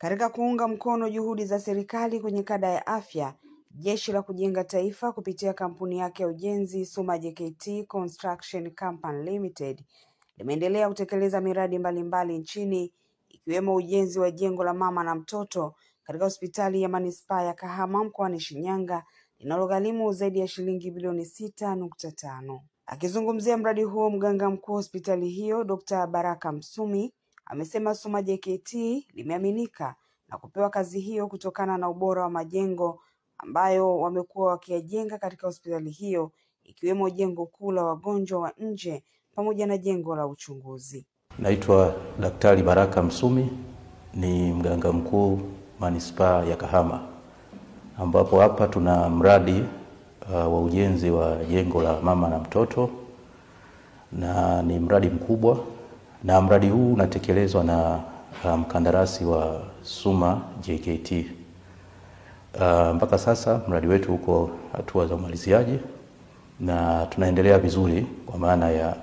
Katika kuunga mkono juhudi za serikali kwenye kada ya afya, Jeshi la Kujenga Taifa kupitia kampuni yake ya ujenzi Suma JKT Construction Company Limited limeendelea kutekeleza miradi mbalimbali nchini, ikiwemo ujenzi wa jengo la mama na mtoto katika hospitali ya Manispaa ya Kahama mkoani Shinyanga linalogharimu zaidi ya shilingi bilioni 6.5. Akizungumzia mradi huo, mganga mkuu hospitali hiyo Dr. Baraka Msumi amesema Suma JKT limeaminika na kupewa kazi hiyo kutokana na ubora wa majengo ambayo wamekuwa wakiyajenga katika hospitali hiyo, ikiwemo jengo kuu la wagonjwa wa nje pamoja na jengo la uchunguzi. Naitwa Daktari Baraka Msumi, ni mganga mkuu Manispaa ya Kahama, ambapo hapa tuna mradi wa ujenzi wa jengo la mama na mtoto, na ni mradi mkubwa, na mradi huu unatekelezwa na mkandarasi wa Suma JKT. Mpaka sasa mradi wetu uko hatua za umaliziaji na tunaendelea vizuri kwa maana ya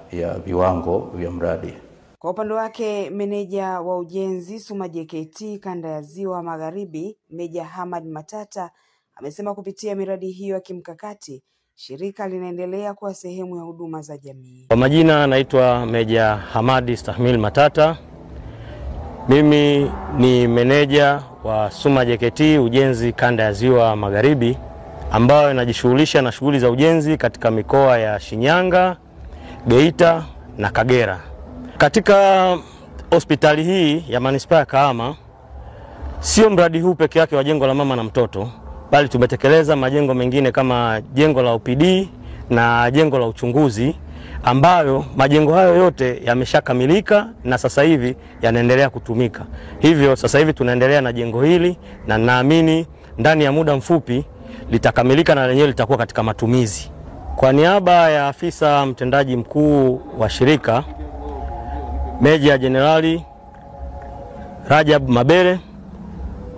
viwango vya mradi. Kwa upande wake, meneja wa ujenzi Suma JKT kanda ya Ziwa Magharibi, Meja Hamad Matata, amesema kupitia miradi hiyo ya kimkakati, shirika linaendelea kuwa sehemu ya huduma za jamii. Kwa majina naitwa Meja Hamad Stahmil Matata. Mimi ni meneja wa Suma JKT ujenzi kanda ya Ziwa Magharibi, ambayo inajishughulisha na shughuli za ujenzi katika mikoa ya Shinyanga, Geita na Kagera. Katika hospitali hii ya Manispaa ya Kahama, sio mradi huu peke yake wa jengo la mama na mtoto, bali tumetekeleza majengo mengine kama jengo la OPD na jengo la uchunguzi, ambayo majengo hayo yote yameshakamilika na sasa hivi yanaendelea kutumika. Hivyo sasa hivi tunaendelea na jengo hili na naamini ndani ya muda mfupi litakamilika na lenyewe litakuwa katika matumizi. Kwa niaba ya afisa mtendaji mkuu wa shirika Meja Jenerali Rajab Mabere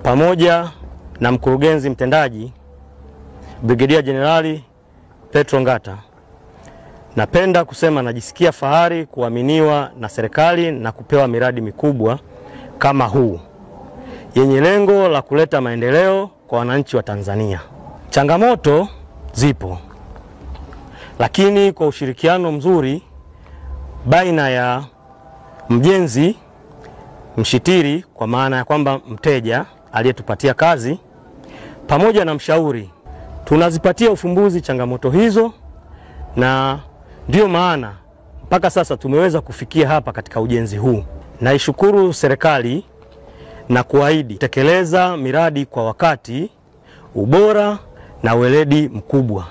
pamoja na mkurugenzi mtendaji Brigedia Jenerali Petro Ngata, napenda kusema najisikia fahari kuaminiwa na serikali na kupewa miradi mikubwa kama huu yenye lengo la kuleta maendeleo kwa wananchi wa Tanzania. Changamoto zipo, lakini kwa ushirikiano mzuri baina ya mjenzi, mshitiri kwa maana ya kwamba mteja aliyetupatia kazi pamoja na mshauri, tunazipatia ufumbuzi changamoto hizo, na ndio maana mpaka sasa tumeweza kufikia hapa katika ujenzi huu. Naishukuru serikali na kuahidi tekeleza miradi kwa wakati, ubora na weledi mkubwa.